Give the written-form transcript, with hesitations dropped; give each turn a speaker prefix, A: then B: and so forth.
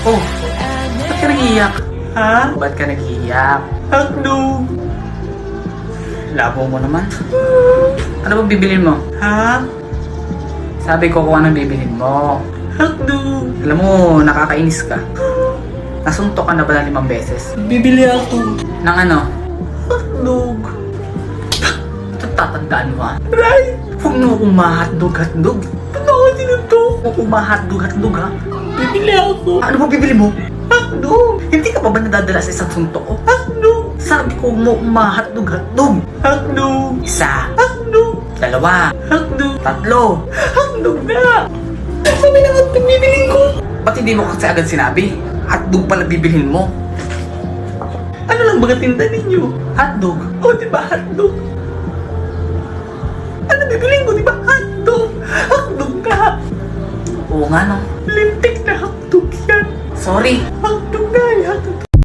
A: Oh, ba't ka nag-iiyak? Ha? Ba't ka nag-iiyak? Hotdog! Labo mo naman. Ano bang bibilin mo? Ha? Sabi ko kung anong bibilin mo. Hotdog! Alam mo, nakakainis ka. Nasuntok ka na ba ng 5 beses? Bibili ako. Ng ano? Hotdog. Ito tatandaan mo ha? Right! Huwag mo akong ma-hotdog. Ano ako sinuntok? Huwag akong ma-hotdog ha? Bibili ako. Ano ba bibili mo? Hotdog! Hindi ka pa ba nadadala sa isang suntok ko? Hotdog! Sabi ko mo ma-hotdog. Hotdog! Isa. Hotdog! 2. Hotdog! 3. Hotdog na! Sabi na hotdog bibilin ko. Ba't hindi mo kasi agad sinabi? Hotdog pala bibilhin mo. Ano lang baga tinda ninyo? Hotdog? O diba hotdog? Ano bibilin ko diba hotdog? Hotdog ka! Oo nga no. Lintik na hotdog yan. Sorry. Hotdog na yan.